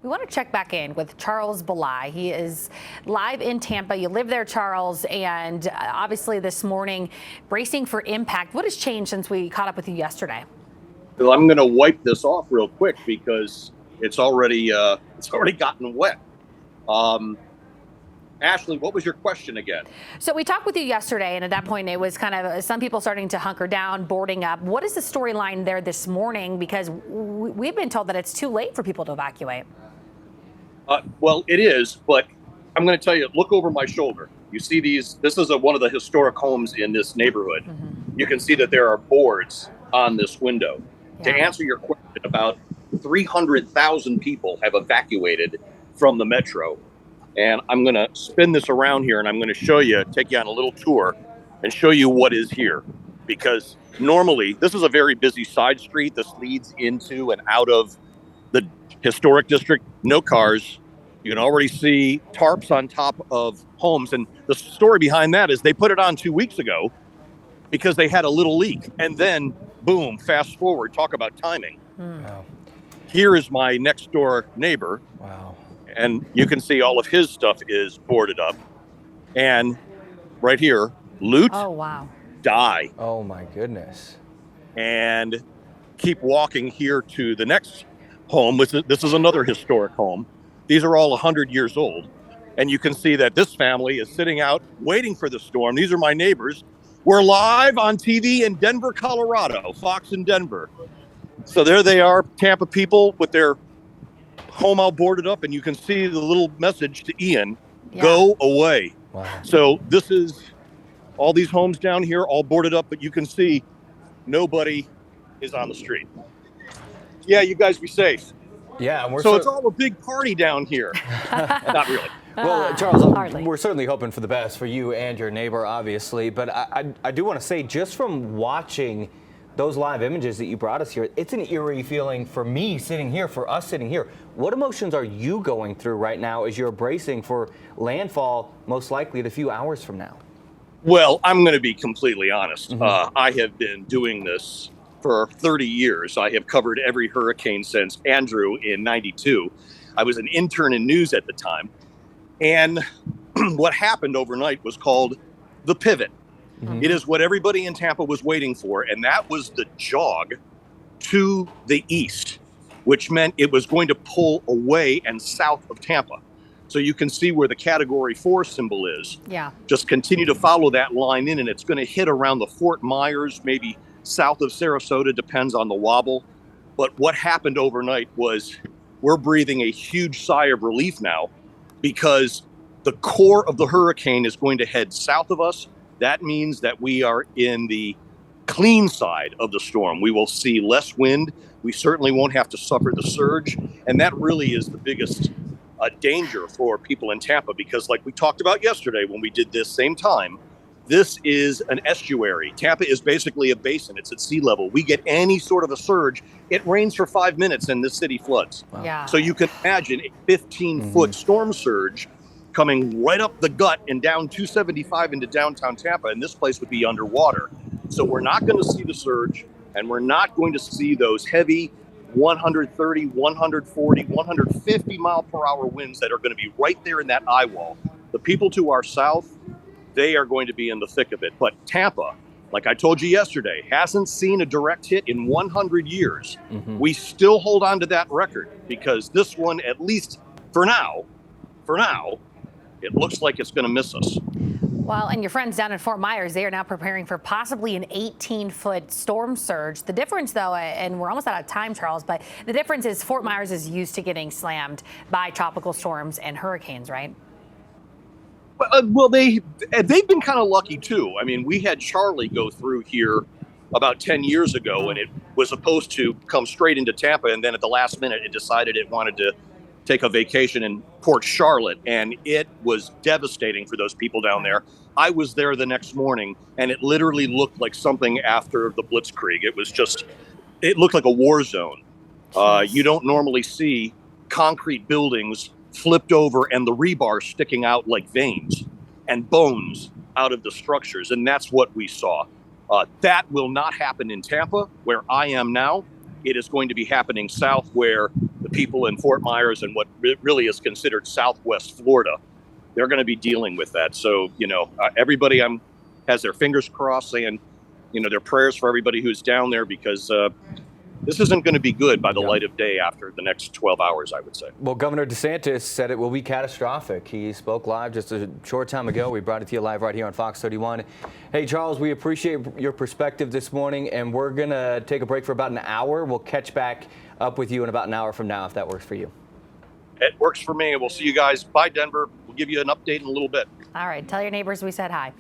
We want to check back in with Charles Billi. He is live in Tampa. You live there, Charles, and obviously this morning bracing for impact. What has changed since we caught up with you yesterday? Well, I'm going to wipe this off real quick because it's already gotten wet. Ashley, what was your question again? So we talked with you yesterday, and at that point it was kind of some people starting to hunker down, boarding up. What is the storyline there this morning? Because we've been told that it's too late for people to evacuate. Well, it is, but I'm going to tell you, look over my shoulder. You see these, this is one of the historic homes in this neighborhood. Mm-hmm. You can see that there are boards on this window. Yeah. To answer your question, about 300,000 people have evacuated from the metro. And I'm going to spin this around here and I'm going to show you, take you on a little tour and show you what is here. Because normally, this is a very busy side street. This leads into and out of the historic district. No cars. You can already see tarps on top of homes. And the story behind that is they put it on 2 weeks ago because they had a little leak. And then, boom, fast forward, talk about timing. Wow. Here is my next door neighbor. Wow. And you can see all of his stuff is boarded up. And right here, loot, oh, wow. Die. Oh, my goodness. And keep walking here to the next home. This is another historic home. These are all 100 years old. And you can see that this family is sitting out waiting for the storm. These are my neighbors. We're live on TV in Denver, Colorado, Fox in Denver. So there they are, Tampa people with their home all boarded up. And you can see the little message to Ian, Go away. Wow. So this is all these homes down here, all boarded up. But you can see nobody is on the street. Yeah, you guys be safe. Yeah, and it's all a big party down here. Not really. Well, Charles, we're certainly hoping for the best for you and your neighbor, obviously. But I do want to say, just from watching those live images that you brought us here, it's an eerie feeling for me sitting here, for us sitting here. What emotions are you going through right now as you're bracing for landfall, most likely in a few hours from now? Well, I'm going to be completely honest. Mm-hmm. I have been doing this for 30 years. I have covered every hurricane since Andrew in '92. I was an intern in news at the time. And what happened overnight was called the pivot. Mm-hmm. It is what everybody in Tampa was waiting for. And that was the jog to the east, which meant it was going to pull away and south of Tampa. So you can see where the Category 4 symbol is. Yeah. Just continue to follow that line in, and it's going to hit around the Fort Myers, maybe south of Sarasota, depends on the wobble. But what happened overnight was we're breathing a huge sigh of relief now because the core of the hurricane is going to head south of us. That means that we are in the clean side of the storm. We will see less wind. We certainly won't have to suffer the surge. And that really is the biggest danger for people in Tampa because like we talked about yesterday when we did this same time, this is an estuary. Tampa is basically a basin. It's at sea level. We get any sort of a surge, it rains for 5 minutes and this city floods. Wow. Yeah. So you can imagine a 15-foot storm surge coming right up the gut and down 275 into downtown Tampa, and this place would be underwater. So we're not going to see the surge, and we're not going to see those heavy 130, 140, 150 mile per hour winds that are going to be right there in that eye wall. The people to our south, they are going to be in the thick of it. But Tampa, like I told you yesterday, hasn't seen a direct hit in 100 years. Mm-hmm. We still hold on to that record because this one, at least for now, it looks like it's going to miss us. Well, and your friends down in Fort Myers, they are now preparing for possibly an 18-foot storm surge. The difference, though, and we're almost out of time, Charles, but the difference is Fort Myers is used to getting slammed by tropical storms and hurricanes, right? Well, they've been kind of lucky, too. I mean, we had Charlie go through here about 10 years ago, and it was supposed to come straight into Tampa, and then at the last minute, it decided it wanted to take a vacation in Port Charlotte, and it was devastating for those people down there. I was there the next morning, and it literally looked like something after the Blitzkrieg. It looked like a war zone. You don't normally see concrete buildings flipped over and the rebar sticking out like veins and bones out of the structures, and that's what we saw. That will not happen in Tampa, where I am now. it is going to be happening south, where the people in Fort Myers and what really is considered Southwest Florida, they're going to be dealing with that. So, everybody has their fingers crossed, saying, their prayers for everybody who's down there, because this isn't going to be good by the light of day after the next 12 hours, I would say. Well, Governor DeSantis said it will be catastrophic. He spoke live just a short time ago. We brought it to you live right here on Fox 31. Hey, Charles, we appreciate your perspective this morning, and we're going to take a break for about an hour. We'll catch back up with you in about an hour from now, if that works for you. It works for me. We'll see you guys. Bye, Denver. We'll give you an update in a little bit. All right. Tell your neighbors we said hi.